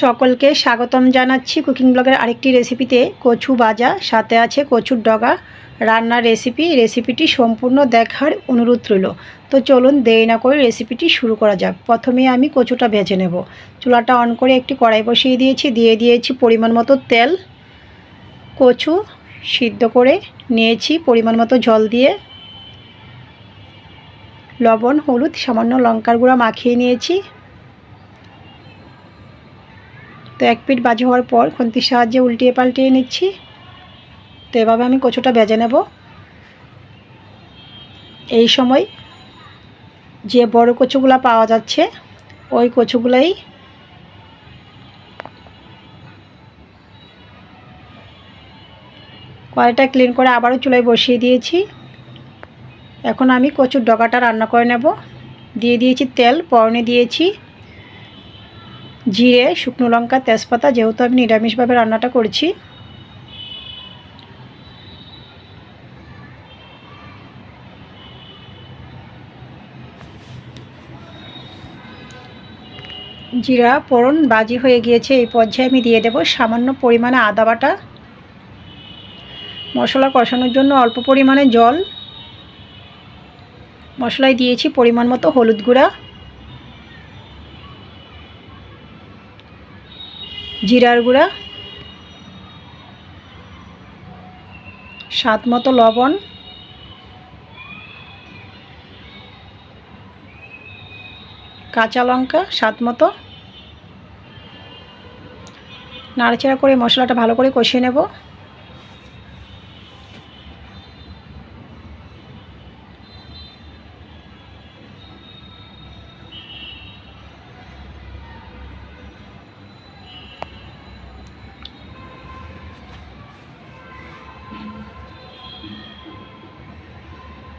সকলকে স্বাগতম জানাচ্ছি কুকিং ব্লগের আরেকটি রেসিপিতে। কচু ভাজা, সাথে আছে কচুর ডগা রান্নার রেসিপিটি সম্পূর্ণ দেখার অনুরোধ রইল। তো চলুন দেরি না করে রেসিপিটি শুরু করা যাক। প্রথমে আমি কচুটা ভেজে নেব। চুলাটা অন করে একটি কড়াই বসিয়ে দিয়েছি পরিমাণ মতো তেল। কচু সিদ্ধ করে নিয়েছি পরিমাণ মতো জল দিয়ে। লবণ, হলুদ, সামান্য লঙ্কার গুঁড়া মাখিয়ে নিয়েছি। তো এক পিঠ ভাজা হওয়ার পর খুন্তির সাহায্যে উল্টিয়ে পাল্টিয়ে নিচ্ছি। তো এভাবে আমি কচুটা ভেজে নেব। এই সময় যে বড় কচুগুলা পাওয়া যাচ্ছে ওই কচুগুলাই কড়াইটা ক্লিন করে আবারও চুলায় বসিয়ে দিয়েছি। এখন আমি কচুর ডগাটা রান্না করে নেব। দিয়ে দিয়েছি তেল, ফোড়নে দিয়েছি জিরে, শুকনো লঙ্কা, তেজপাতা। যেহেতু আমি নিরামিষভাবে রান্নাটা করছি, জিরা ফোড়ন বাজি হয়ে গিয়েছে। এই পর্যায়ে আমি দিয়ে দেব সামান্য পরিমাণে আদা বাটা। মশলা কষানোর জন্য অল্প পরিমাণে জল। মশলায় দিয়েছি পরিমাণ মতো হলুদ গুঁড়া, জিরার গুঁড়া, স্বাদ মতো লবণ, কাঁচা লঙ্কা স্বাদ মতো। নাড়াচাড়া করে মশলাটা ভালো করে কষিয়ে নেব।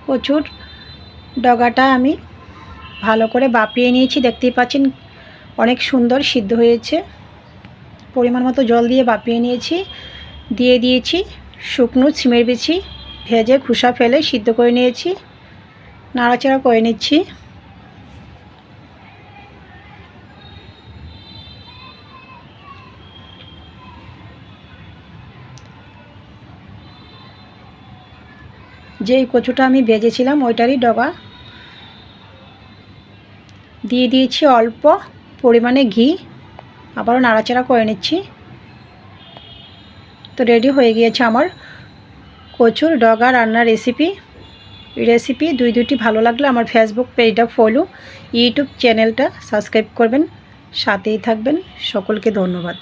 কচুর ডগাটা আমি ভালো করে ভাপিয়ে নিয়েছি। দেখতেই পাচ্ছেন অনেক সুন্দর সিদ্ধ হয়েছে। পরিমাণ মতো জল দিয়ে ভাপিয়ে নিয়েছি। দিয়ে দিয়েছি শুকনো সিমের বিচি, ভেজে খোসা ফেলে সিদ্ধ করে নিয়েছি। নাড়াচাড়া করে নিচ্ছি। যেই কচুটা আমি ভেজেছিলাম ওইটারই ডগা। দিয়ে দিয়েছি অল্প পরিমাণে ঘি, আবারও নাড়াচাড়া করে নিচ্ছি। তো রেডি হয়ে গিয়েছে আমার কচুর ডগা রান্নার রেসিপি। দুইটি ভালো লাগলে আমার ফেসবুক পেজটা ফলো, ইউটিউব চ্যানেলটা সাবস্ক্রাইব করবেন, সাথেই থাকবেন। সকলকে ধন্যবাদ।